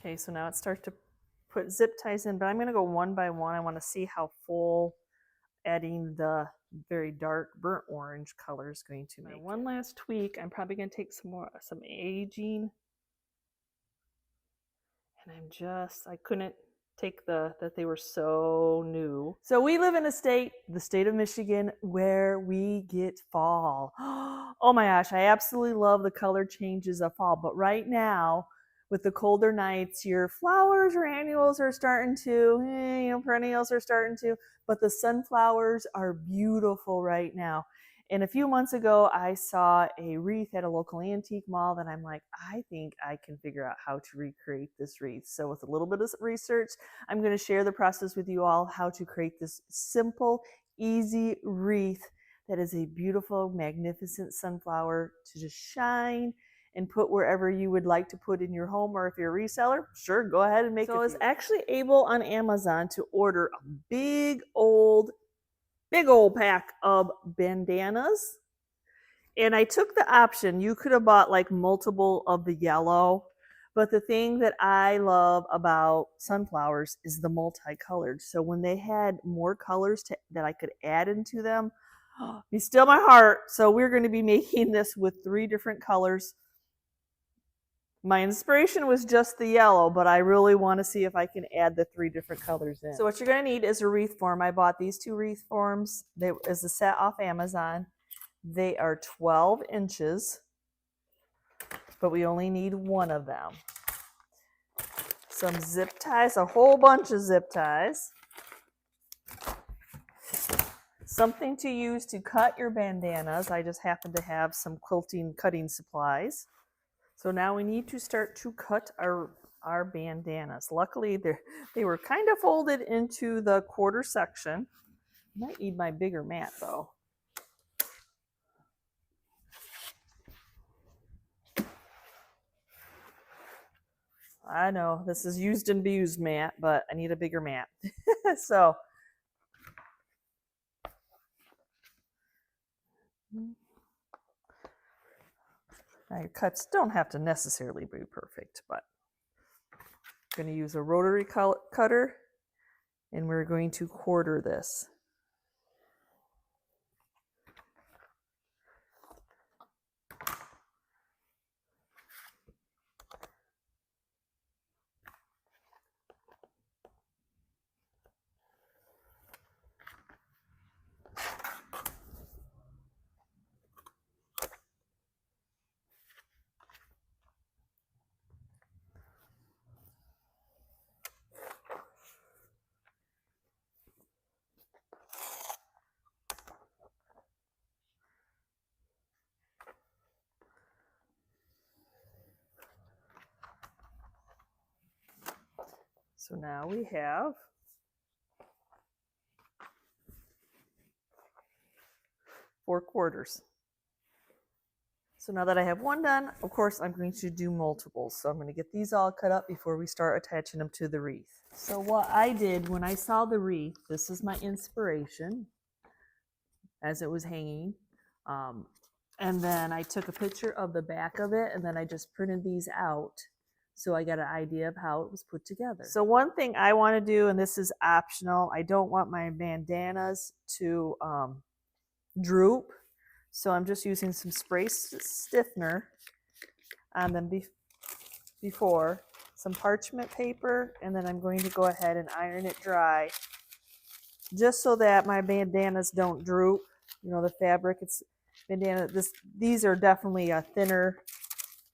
Okay, so now it starts to put zip ties in, but I'm going to go one by one. I want to see how full adding the very dark burnt orange color is going to make. One last tweak. I'm probably going to take some aging, and I couldn't take that they were so new. So we live in a state, the state of Michigan, where we get fall. Oh my gosh, I absolutely love the color changes of fall, but right now, with the colder nights, your flowers or annuals are starting to, perennials are starting to, but the sunflowers are beautiful right now. And a few months ago, I saw a wreath at a local antique mall that I'm like, I think I can figure out how to recreate this wreath. So with a little bit of research, I'm going to share the process with you all, how to create this simple, easy wreath that is a beautiful, magnificent sunflower to just shine and put wherever you would like to put in your home, or if you're a reseller, sure, go ahead and make it. So I was actually able on Amazon to order a big old pack of bandanas. And I took the option, you could have bought like multiple of the yellow, but the thing that I love about sunflowers is the multicolored. So when they had more colors that I could add into them, be still my heart. So we're going to be making this with 3 different colors. My inspiration was just the yellow, but I really want to see if I can add the 3 different colors in. So what you're going to need is a wreath form. I bought these 2 wreath forms. They is a set off Amazon. They are 12 inches, but we only need 1 of them. Some zip ties, a whole bunch of zip ties. Something to use to cut your bandanas. I just happen to have some cutting supplies. So now we need to start to cut our bandanas. Luckily, they were kind of folded into the quarter section. I might need my bigger mat though. I know this is used and abused mat, but I need a bigger mat. So now your cuts don't have to necessarily be perfect, but I'm going to use a rotary cutter, and we're going to quarter this. So now we have 4 quarters. So now that I have 1 done, of course, I'm going to do multiples. So I'm going to get these all cut up before we start attaching them to the wreath. So what I did when I saw the wreath, this is my inspiration as it was hanging. And then I took a picture of the back of it, and then I just printed these out. So I got an idea of how it was put together. So one thing I want to do, and this is optional, I don't want my bandanas to droop. So I'm just using some spray stiffener on them before, some parchment paper, and then I'm going to go ahead and iron it dry just so that my bandanas don't droop. You know, the fabric, it's bandana. These are definitely a thinner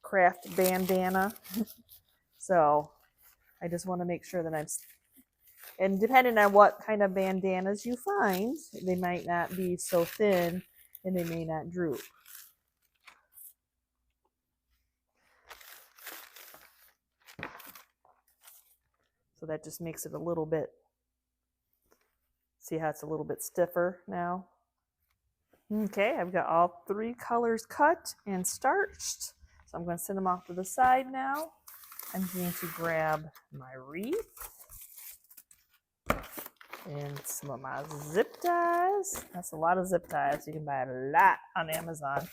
craft bandana. So I just want to make sure that and depending on what kind of bandanas you find, they might not be so thin and they may not droop. So that just makes it a little bit, see how it's a little bit stiffer now? Okay, I've got all 3 colors cut and starched. So I'm going to send them off to the side now. I'm going to grab my wreath and some of my zip ties. That's a lot of zip ties. You can buy a lot on Amazon.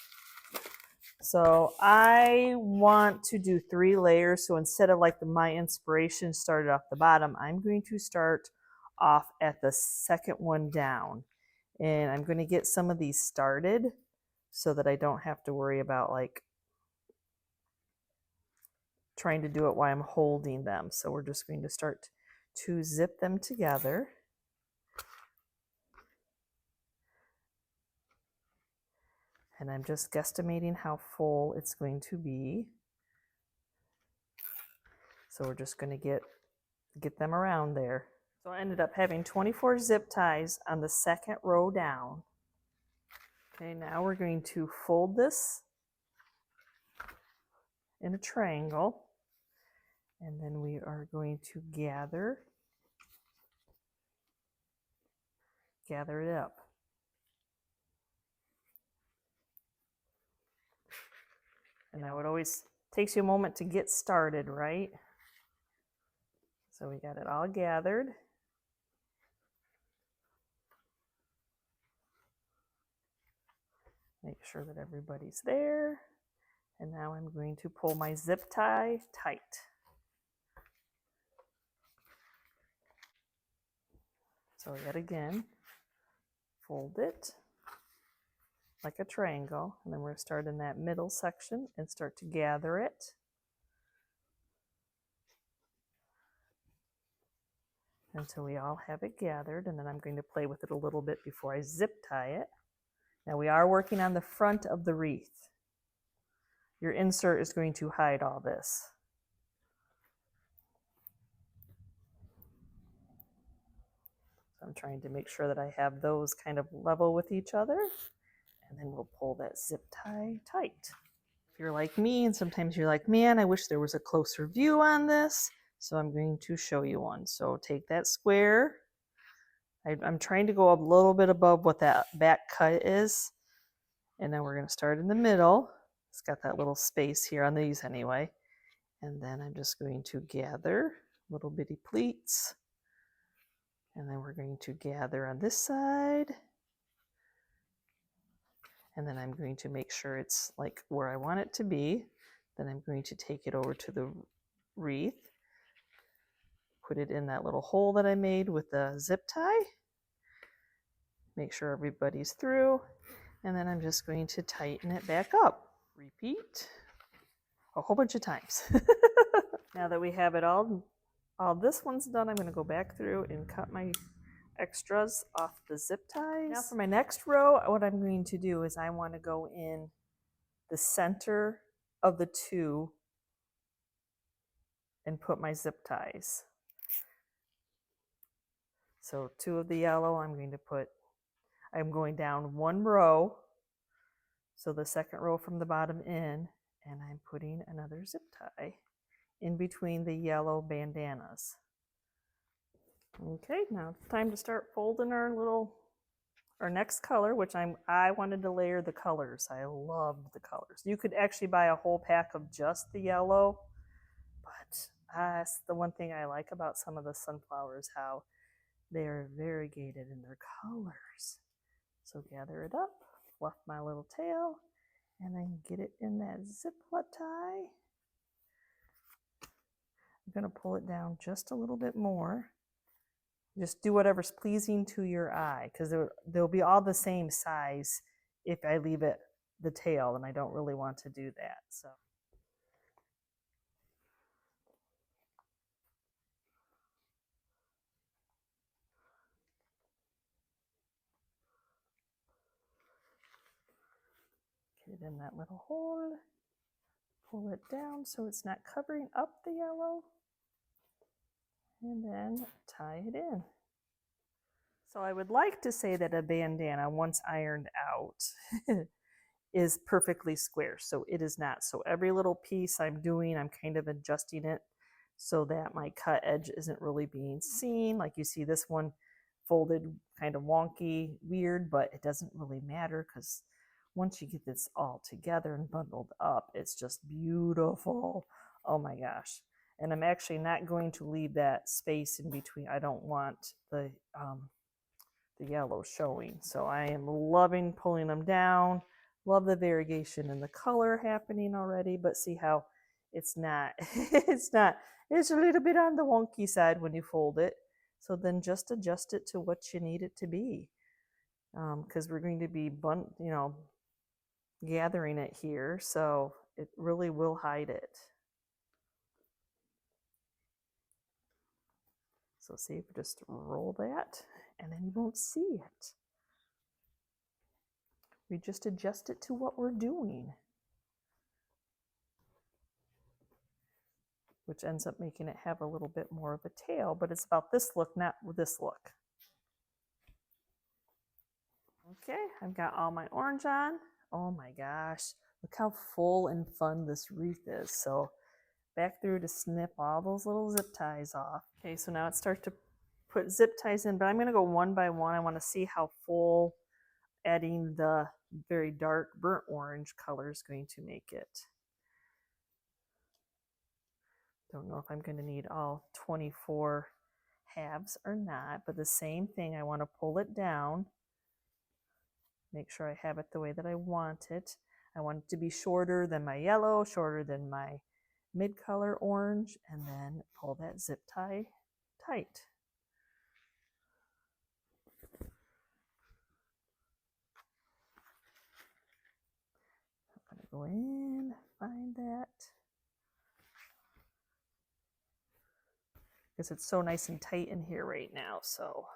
So I want to do 3 layers. So instead of like my inspiration started off the bottom, I'm going to start off at the second one down. And I'm going to get some of these started so that I don't have to worry about like trying to do it while I'm holding them. So we're just going to start to zip them together. And I'm just guesstimating how full it's going to be. So we're just going to get them around there. So I ended up having 24 zip ties on the second row down. Okay, now we're going to fold this in a triangle. And then we are going to gather it up. And now it always takes you a moment to get started, right? So we got it all gathered. Make sure that everybody's there. And now I'm going to pull my zip tie tight. So yet again, fold it like a triangle, and then we're going to start in that middle section and start to gather it. Until we all have it gathered, and then I'm going to play with it a little bit before I zip tie it. Now we are working on the front of the wreath. Your insert is going to hide all this. So I'm trying to make sure that I have those kind of level with each other, and then we'll pull that zip tie tight. If you're like me, and sometimes you're like, man, I wish there was a closer view on this, so I'm going to show you one. So take that square. I'm trying to go a little bit above what that back cut is, and then we're going to start in the middle. It's got that little space here on these anyway, and then I'm just going to gather little bitty pleats, and then we're going to gather on this side, and then I'm going to make sure it's like where I want it to be. Then I'm going to take it over to the wreath, put it in that little hole that I made with the zip tie, make sure everybody's through, and then I'm just going to tighten it back up. Repeat a whole bunch of times. Now that we have it all this one's done, I'm going to go back through and cut my extras off the zip ties. Now for my next row, what I'm going to do is I want to go in the center of the 2 and put my zip ties. So 2 of the yellow, I'm going down 1 row, so the second row from the bottom in, and I'm putting another zip tie in between the yellow bandanas. Okay, now it's time to start folding our next color, which I wanted to layer the colors. I loved the colors. You could actually buy a whole pack of just the yellow, but that's the one thing I like about some of the sunflowers, how they are variegated in their colors. So gather it up, fluff my little tail, and then get it in that ziplet tie. I'm going to pull it down just a little bit more. Just do whatever's pleasing to your eye, because they'll be all the same size if I leave it the tail, and I don't really want to do that. So get it in that little hole, pull it down so it's not covering up the yellow, and then tie it in. So I would like to say that a bandana, once ironed out, is perfectly square. So it is not. So every little piece I'm doing, I'm kind of adjusting it so that my cut edge isn't really being seen. Like you see this one folded kind of wonky, weird, but it doesn't really matter, because once you get this all together and bundled up, it's just beautiful. Oh my gosh. And I'm actually not going to leave that space in between. I don't want the yellow showing. So I am loving pulling them down. Love the variegation in the color happening already, but see how it's not, it's not, it's a little bit on the wonky side when you fold it. So then just adjust it to what you need it to be. Because we're going to be, gathering it here, so it really will hide it. So see if we just roll that, and then you won't see it. We just adjust it to what we're doing, which ends up making it have a little bit more of a tail, but it's about this look, not this look. Okay, I've got all my orange on. Oh my gosh, look how full and fun this wreath is. So back through to snip all those little zip ties off. Okay, so now it starts to put zip ties in, but I'm gonna go one by one. I wanna see how full adding the very dark burnt orange color is going to make it. Don't know if I'm gonna need all 24 halves or not, but the same thing, I wanna pull it down. Make sure I have it the way that I want it. I want it to be shorter than my yellow, shorter than my mid-color orange, and then pull that zip tie tight. I'm gonna go in, find that. Because it's so nice and tight in here right now, so.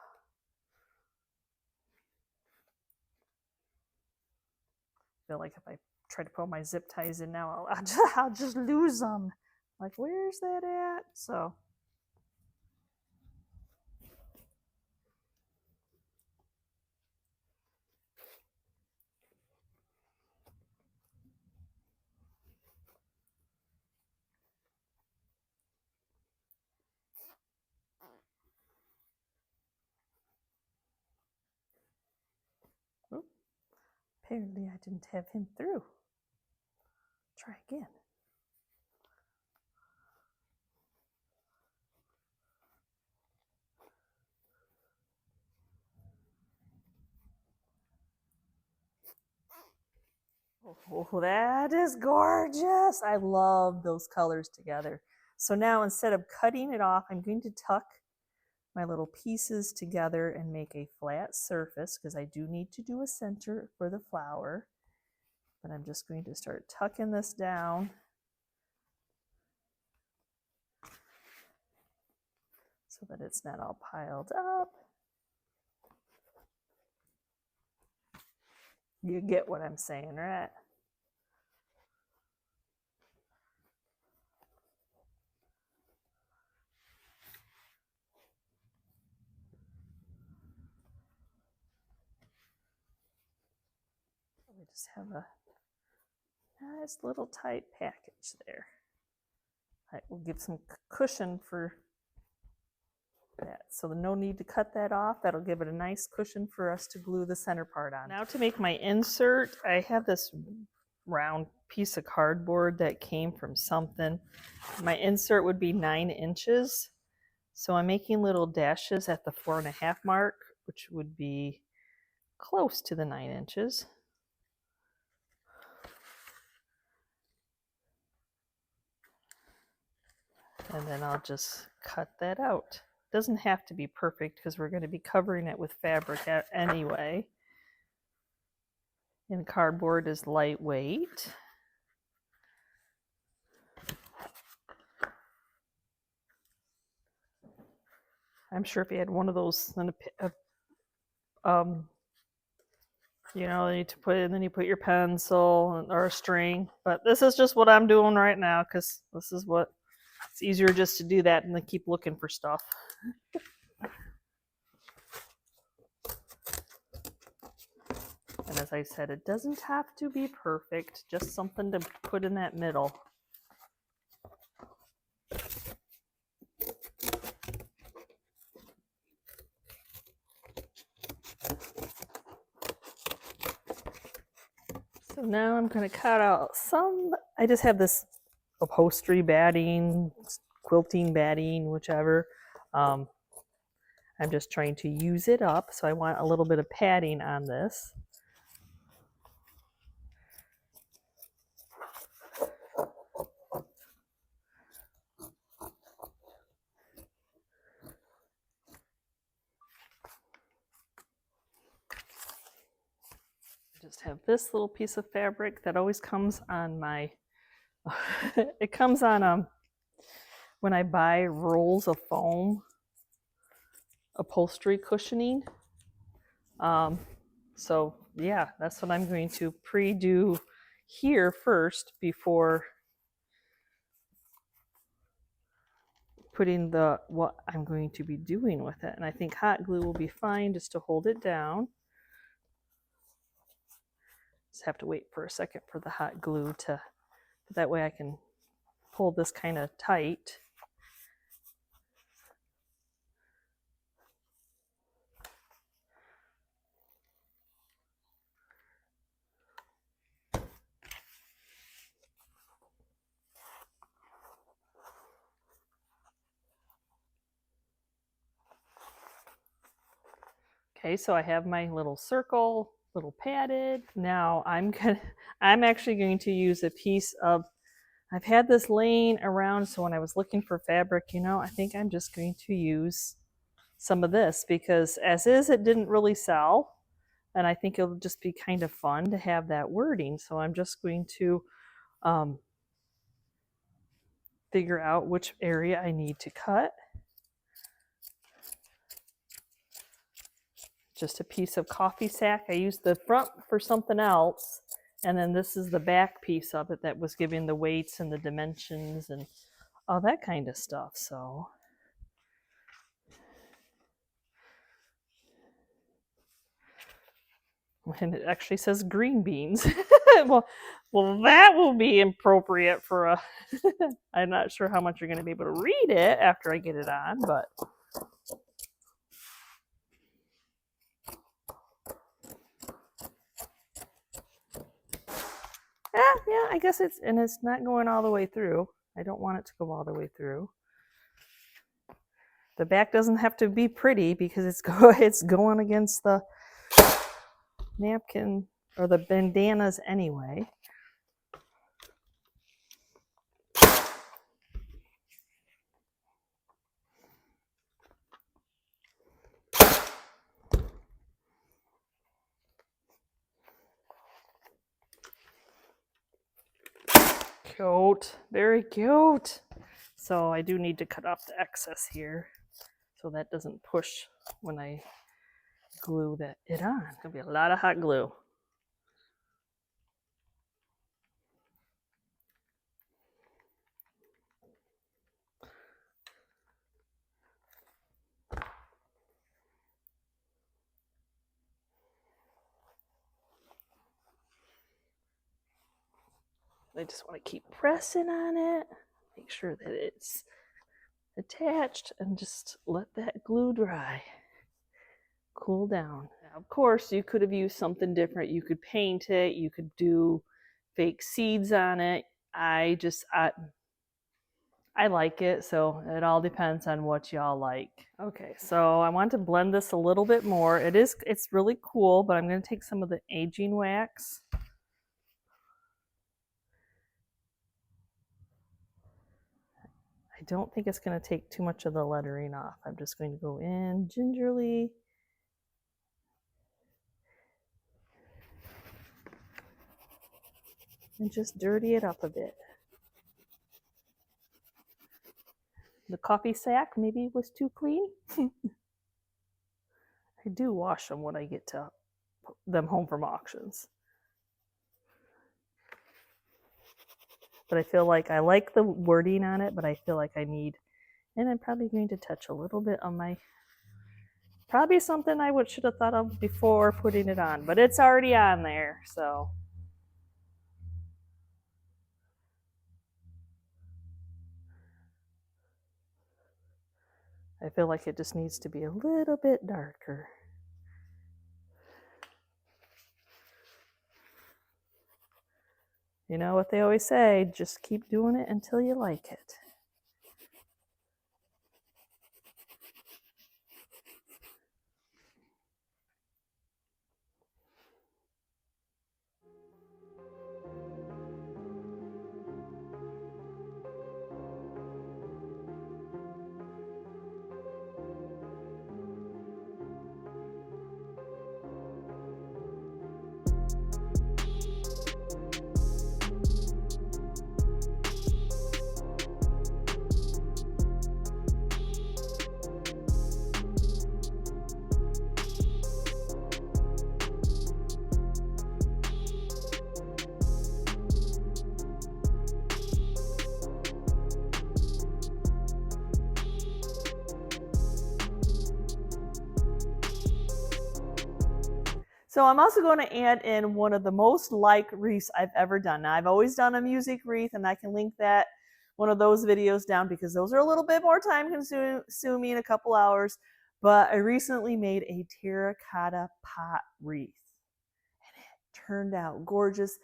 I feel like if I try to put my zip ties in now, I'll just lose them. Like, where's that at? So. Oop. Apparently I didn't have him through. Try again. Oh, that is gorgeous. I love those colors together. So now instead of cutting it off, I'm going to tuck my little pieces together and make a flat surface because I do need to do a center for the flower. But I'm just going to start tucking this down. So that it's not all piled up. You get what I'm saying, right? We just have a nice little tight package there. All right, we'll give some cushion for that. So no need to cut that off. That'll give it a nice cushion for us to glue the center part on. Now to make my insert, I have this round piece of cardboard that came from something. My insert would be 9 inches. So I'm making little dashes at the 4.5 mark, which would be close to the 9 inches. And then I'll just cut that out. Doesn't have to be perfect because we're going to be covering it with fabric anyway. And cardboard is lightweight. I'm sure if you had one of those, you know, you need to put it, and then you put your pencil or a string. But this is just what I'm doing right now because this is what, it's easier just to do that than to keep looking for stuff. And as I said, it doesn't have to be perfect, just something to put in that middle. So now I'm going to cut out some, I just have this upholstery batting, quilting batting, whichever. I'm just trying to use it up, so I want a little bit of padding on this. just have this little piece of fabric that always comes on my, it comes on when I buy rolls of foam upholstery cushioning. So yeah, that's what I'm going to pre-do here first before putting what I'm going to be doing with it. And I think hot glue will be fine just to hold it down. Just have to wait for a second for the hot glue to, that way I can pull this kind of tight. Okay, so I have my little circle, little padded. Now I'm actually going to use a piece of, I've had this laying around, so when I was looking for fabric, you know, I think I'm just going to use some of this because as is, it didn't really sell. And I think it'll just be kind of fun to have that wording. So I'm just going to figure out which area I need to cut. Just a piece of coffee sack. I used the front for something else, and then this is the back piece of it that was giving the weights and the dimensions and all that kind of stuff. So and it actually says green beans. well, that will be appropriate for a I'm not sure how much you're going to be able to read it after I get it on, but yeah, I guess it's not going all the way through. I don't want it to go all the way through. The back doesn't have to be pretty because it's going against the napkin or the bandanas anyway. Cute, very cute. So I do need to cut off the excess here so that doesn't push when I glue it on. It's gonna be a lot of hot glue. I just want to keep pressing on it, make sure that it's attached, and just let that glue dry, cool down. Now, of course, you could have used something different. You could paint it, you could do fake seeds on it. I like it, so it all depends on what y'all like. Okay, so I want to blend this a little bit more. It's really cool, but I'm going to take some of the aging wax. I don't think it's going to take too much of the lettering off. I'm just going to go in gingerly. And just dirty it up a bit. The coffee sack maybe was too clean. I do wash them when I get to them home from auctions. But I feel like I like the wording on it, but I feel like I need, and I'm probably going to touch a little bit on my, probably something I should have thought of before putting it on, but it's already on there, so. I feel like it just needs to be a little bit darker. You know what they always say, just keep doing it until you like it. So I'm also going to add in one of the most like wreaths I've ever done. Now, I've always done a music wreath, and I can link that, one of those videos down, because those are a little bit more time consuming, a couple hours. But I recently made a terracotta pot wreath, and it turned out gorgeous.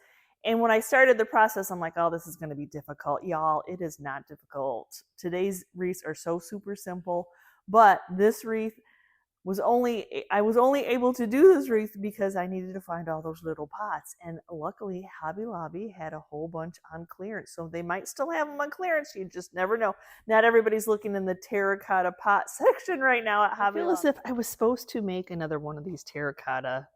And when I started the process, I'm like, oh, this is going to be difficult. Y'all, it is not difficult. Today's wreaths are so super simple. But this wreath I was only able to do this wreath because I needed to find all those little pots. And luckily, Hobby Lobby had a whole bunch on clearance. So they might still have them on clearance. You just never know. Not everybody's looking in the terracotta pot section right now at Hobby Lobby. I feel as if I was supposed to make another one of these terracotta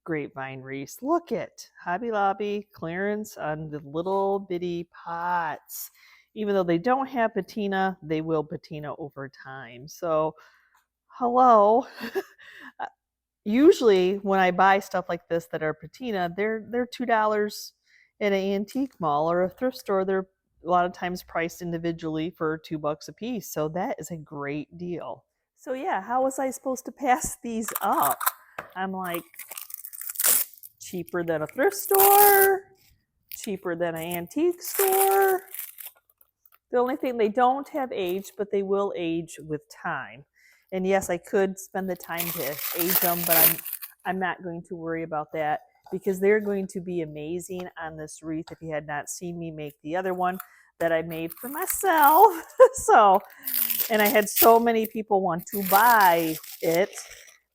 grapevine wreaths. Look at Hobby Lobby clearance on the little bitty pots. Even though they don't have patina, they will patina over time. So hello. Usually when I buy stuff like this that are patina, they're $2 in an antique mall or a thrift store. They're a lot of times priced individually for $2 a piece. So that is a great deal. So yeah, how was I supposed to pass these up? I'm like, cheaper than a thrift store, cheaper than an antique store. The only thing, they don't have age, but they will age with time. And yes, I could spend the time to age them, but I'm not going to worry about that, because they're going to be amazing on this wreath. If you had not seen me make the other one that I made for myself. So, and I had so many people want to buy it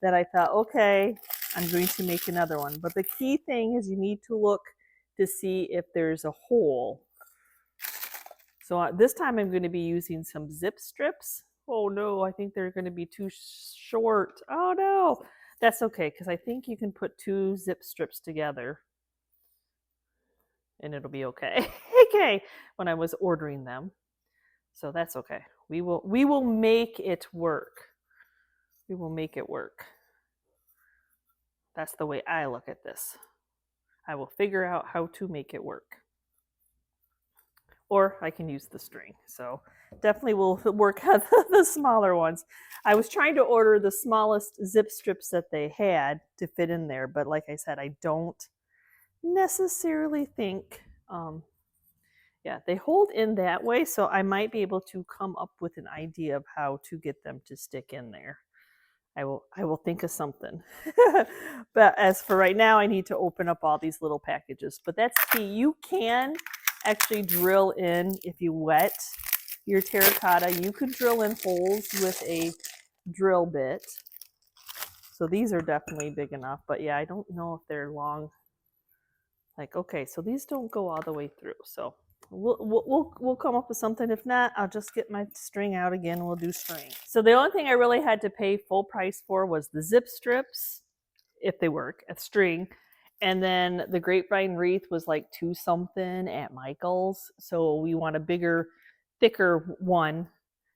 that I thought, okay, I'm going to make another one. But the key thing is you need to look to see if there's a hole. So this time I'm going to be using some zip strips. Oh no, I think they're going to be too short. Oh no, that's okay, because I think you can put 2 zip strips together and it'll be okay. Okay, when I was ordering them. So that's okay. We will make it work. We will make it work. That's the way I look at this. I will figure out how to make it work. Or I can use the string. So definitely will work on the smaller ones. I was trying to order the smallest zip strips that they had to fit in there, but like I said, I don't necessarily think, yeah, they hold in that way, so I might be able to come up with an idea of how to get them to stick in there. I will think of something. But as for right now, I need to open up all these little packages. But that's key. You can actually drill in, if you wet your terracotta, you could drill in holes with a drill bit. So these are definitely big enough. But yeah, I don't know if they're long. Like, okay, so these don't go all the way through. So we'll come up with something. If not, I'll just get my string out again and we'll do string. So the only thing I really had to pay full price for was the zip strips, if they work, a string. And then the grapevine wreath was like $2 something at Michael's. So we want a bigger, thicker one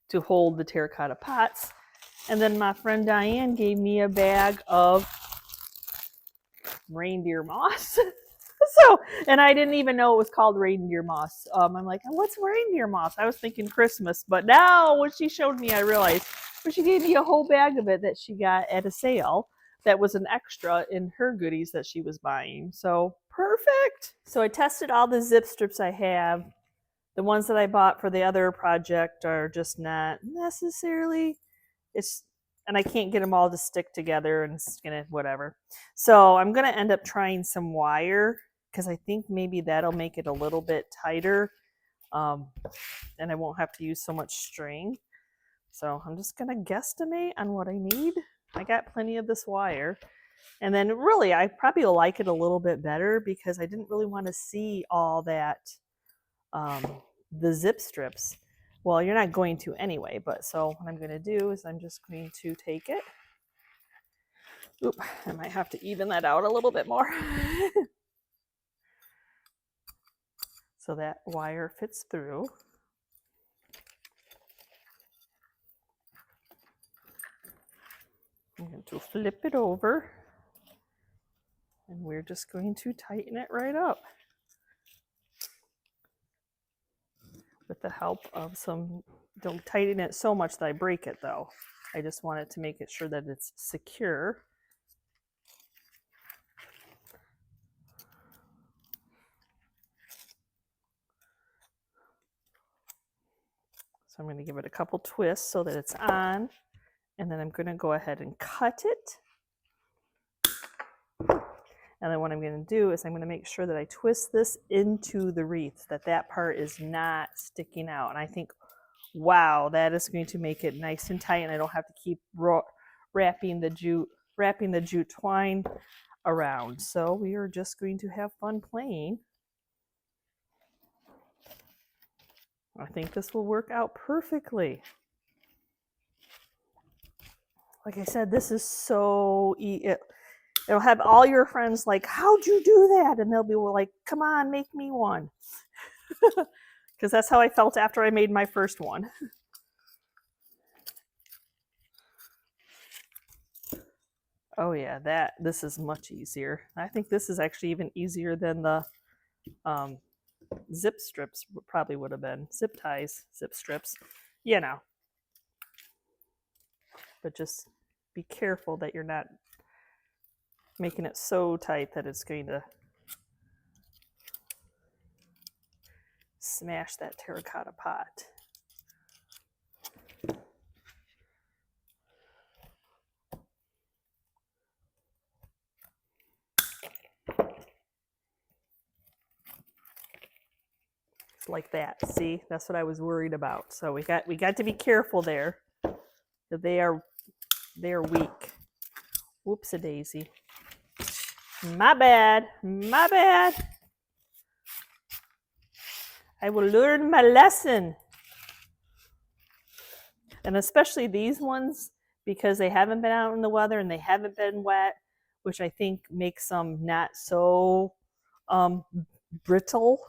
to hold the terracotta pots. And then my friend Diane gave me a bag of reindeer moss. So, and I didn't even know it was called reindeer moss. I'm like, what's reindeer moss? I was thinking Christmas, but now when she showed me, I realized, but she gave me a whole bag of it that she got at a sale. That was an extra in her goodies that she was buying. So perfect. So I tested all the zip strips I have. The ones that I bought for the other project are just not necessarily, and I can't get them all to stick together, and it's gonna, whatever. So I'm gonna end up trying some wire, because I think maybe that'll make it a little bit tighter, and I won't have to use so much string. So I'm just gonna guesstimate on what I need. I got plenty of this wire. And then really, I probably will like it a little bit better, because I didn't really want to see all that, the zip strips. Well, you're not going to anyway, but so what I'm going to do is I'm just going to take it. Oop, I might have to even that out a little bit more. So that wire fits through. I'm going to flip it over, and we're just going to tighten it right up. With the help of some, don't tighten it so much that I break it though. I just want it to make it sure that it's secure. So I'm going to give it a couple twists so that it's on, and then I'm going to go ahead and cut it. And then what I'm going to do is I'm going to make sure that I twist this into the wreath, that part is not sticking out. And I think, wow, that is going to make it nice and tight, and I don't have to keep wrapping the jute twine around. So we are just going to have fun playing. I think this will work out perfectly. Like I said, this is so easy. It'll have all your friends like, how'd you do that? And they'll be like, come on, make me one. Because that's how I felt after I made my first one. Oh yeah, this is much easier. I think this is actually even easier than the zip strips probably would have been. Zip ties, zip strips, you know. But just be careful that you're not making it so tight that it's going to smash that terracotta pot. Like that. See, that's what I was worried about. So we got to be careful there. They are weak. Whoops-a-daisy. My bad. My bad. I will learn my lesson. And especially these ones, because they haven't been out in the weather and they haven't been wet, which I think makes them not so brittle.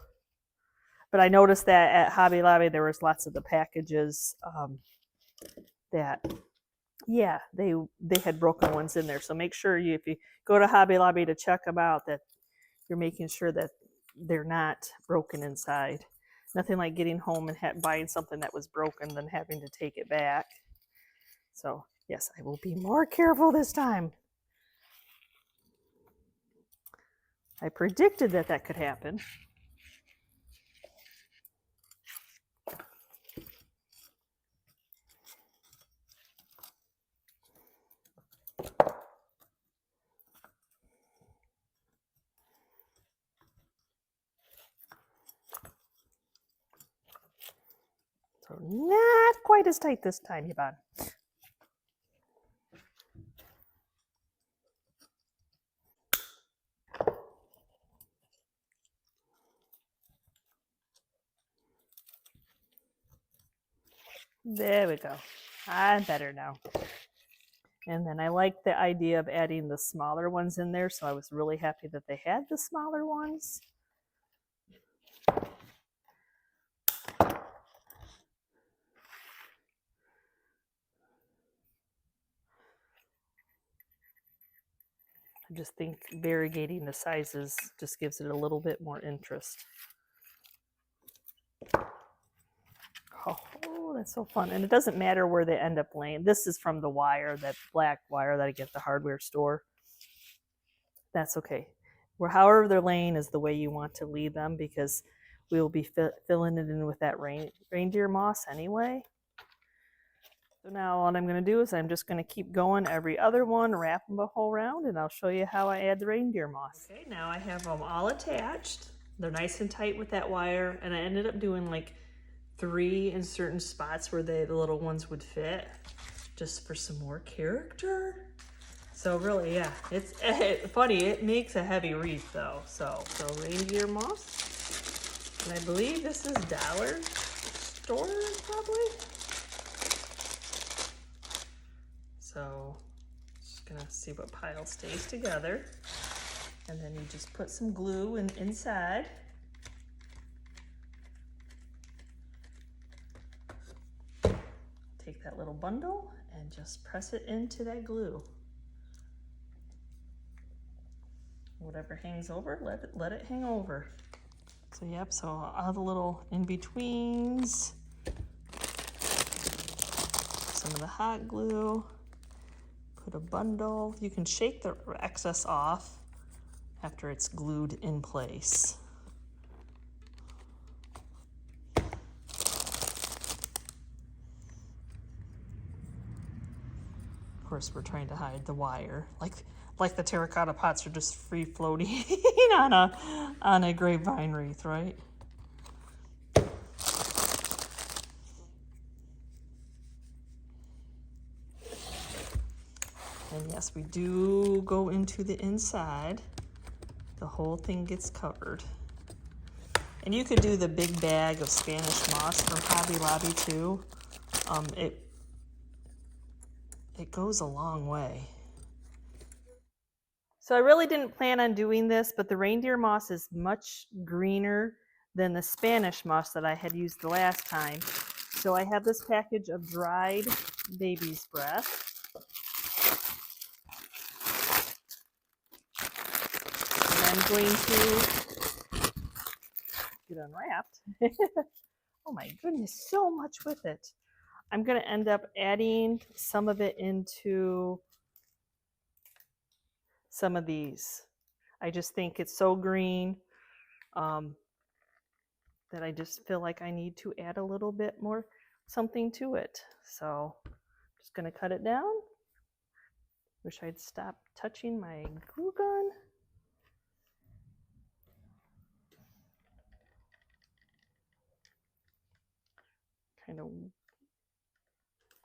But I noticed that at Hobby Lobby there was lots of the packages that, yeah, they had broken ones in there. So make sure if you go to Hobby Lobby to check them out, that you're making sure that they're not broken inside. Nothing like getting home and buying something that was broken than having to take it back. So yes, I will be more careful this time. I predicted that could happen. So not quite as tight this time, Yvonne. There we go. I'm better now. And then I like the idea of adding the smaller ones in there, so I was really happy that they had the smaller ones. I just think variegating the sizes just gives it a little bit more interest. Oh, that's so fun. And it doesn't matter where they end up laying. This is from the wire, that black wire that I get at the hardware store. That's okay. However they're laying is the way you want to leave them, because we will be filling it in with that reindeer moss anyway. So now what I'm going to do is I'm just going to keep going every other one, wrap them a whole round, and I'll show you how I add the reindeer moss. Okay, now I have them all attached. They're nice and tight with that wire, and I ended up doing like 3 in certain spots where the little ones would fit, just for some more character. So really, yeah, it's funny. It makes a heavy wreath though. So reindeer moss, and I believe this is dollar store probably. So just gonna see what pile stays together, and then you just put some glue inside. Take that little bundle and just press it into that glue. Whatever hangs over, let it hang over. So yep, so all the little in-betweens, some of the hot glue, put a bundle. You can shake the excess off after it's glued in place. Of course, we're trying to hide the wire, like the terracotta pots are just free floating on a grapevine wreath, right? And yes, we do go into the inside. The whole thing gets covered. And you could do the big bag of Spanish moss from Hobby Lobby too. It goes a long way. So I really didn't plan on doing this, but the reindeer moss is much greener than the Spanish moss that I had used the last time. So I have this package of dried baby's breath. And I'm going to get unwrapped. Oh my goodness, so much with it. I'm going to end up adding some of it into some of these. I just think it's so green that I just feel like I need to add a little bit more something to it. So I'm just going to cut it down. Wish I'd stop touching my glue gun.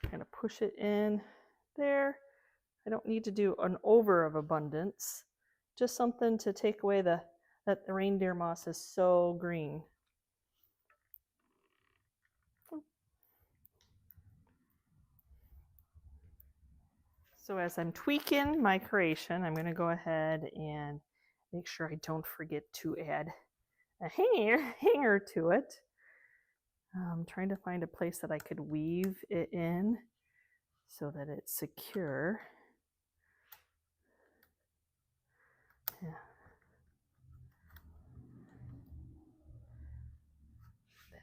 Kind of push it in there. I don't need to do an over of abundance, just something to take away that the reindeer moss is so green. So as I'm tweaking my creation, I'm going to go ahead and make sure I don't forget to add a hanger to it. I'm trying to find a place that I could weave it in so that it's secure. Yeah.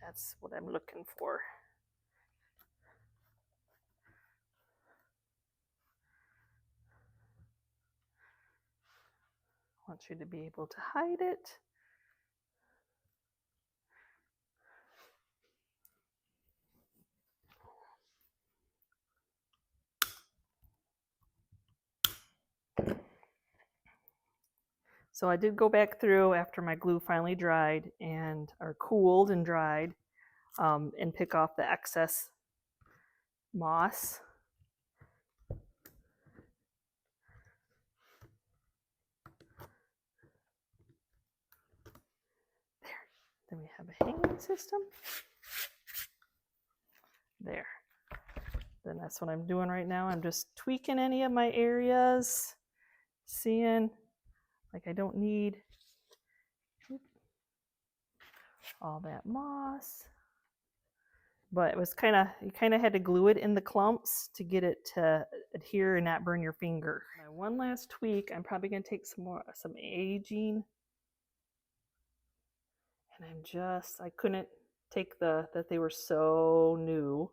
That's what I'm looking for. I want you to be able to hide it. So I did go back through after my glue finally dried or cooled and dried, and pick off the excess moss. There. Then we have a hanging system. There. Then that's what I'm doing right now. I'm just tweaking any of my areas, seeing like I don't need all that moss. But it was you kind of had to glue it in the clumps to get it to adhere and not burn your finger. My one last tweak, I'm probably going to take some aging. And I couldn't take that they were so new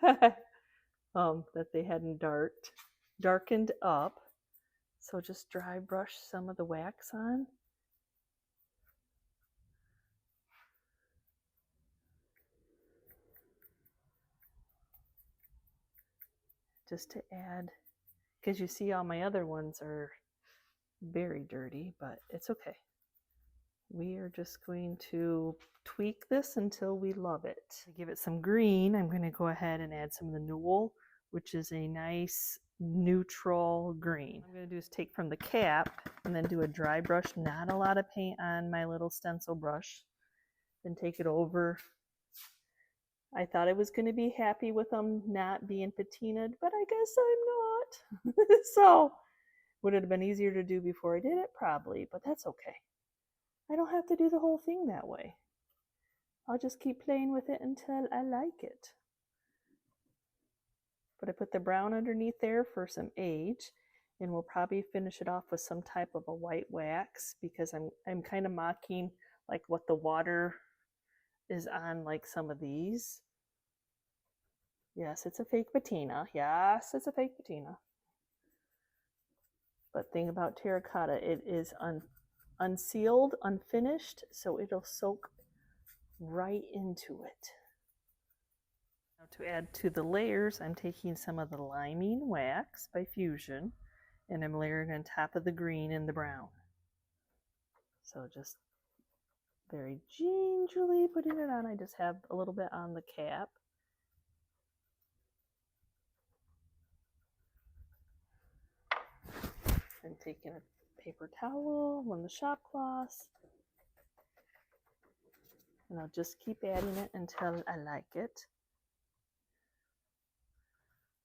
that they hadn't darkened up. So just dry brush some of the wax on. Just to add, because you see all my other ones are very dirty, but it's okay. We are just going to tweak this until we love it. To give it some green, I'm going to go ahead and add some of the Newell, which is a nice neutral green. What I'm going to do is take from the cap and then do a dry brush, not a lot of paint on my little stencil brush. Then take it over. I thought I was going to be happy with them not being patinaed, but I guess I'm not. So, would it have been easier to do before I did it? Probably, but that's okay. I don't have to do the whole thing that way. I'll just keep playing with it until I like it. But I put the brown underneath there for some age, and we'll probably finish it off with some type of a white wax because I'm kind of mocking like what the water is on like some of these. Yes, it's a fake patina. Yes, it's a fake patina. But thing about terracotta, it is unsealed, unfinished, so it'll soak right into it. Now To add to the layers, I'm taking some of the liming wax by Fusion and I'm layering on top of the green and the brown. So just very gingerly putting it on. I just have a little bit on the cap. And taking a paper towel, one of the shop cloths, and I'll just keep adding it until I like it.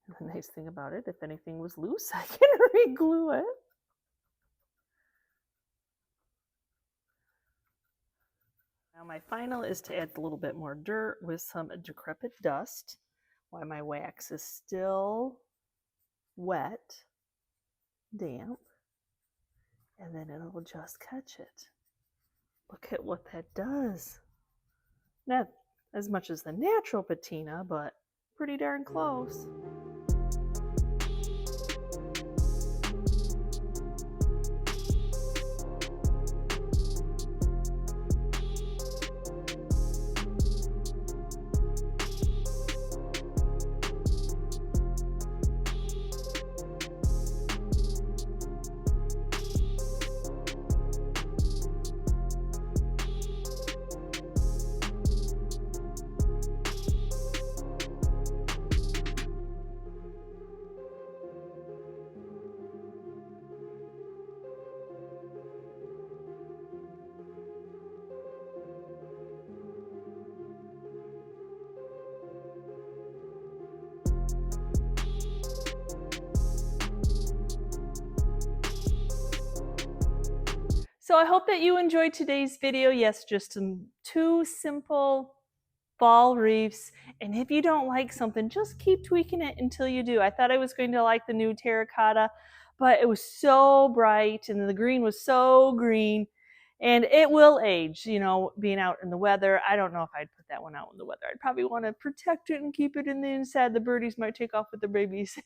And the nice thing about it, if anything was loose, I can re-glue it. Now my final is to add a little bit more dirt with some decrepit dust while my wax is still wet, damp, and then it'll just catch it. Look at what that does. Not as much as the natural patina, but pretty darn close. So I hope that you enjoyed today's video. Yes, just some 2 simple fall wreaths. And if you don't like something, just keep tweaking it until you do. I thought I was going to like the new terracotta, but it was so bright and the green was so green. And it will age, you know, being out in the weather. I don't know if I'd put that one out in the weather. I'd probably want to protect it and keep it in the inside. The birdies might take off with their babies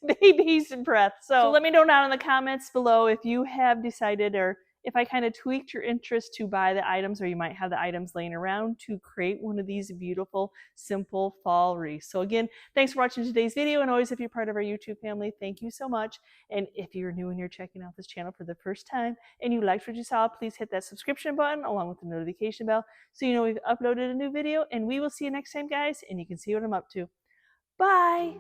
and breath. So let me know down in the comments below if you have decided or if I kind of tweaked your interest to buy the items, or you might have the items laying around to create one of these beautiful, simple fall wreaths. So again, thanks for watching today's video, and always if you're part of our YouTube family, thank you so much. And if you're new and you're checking out this channel for the first time and you liked what you saw, please hit that subscription button along with the notification bell so you know we've uploaded a new video, and we will see you next time, guys, and you can see what I'm up to. Bye!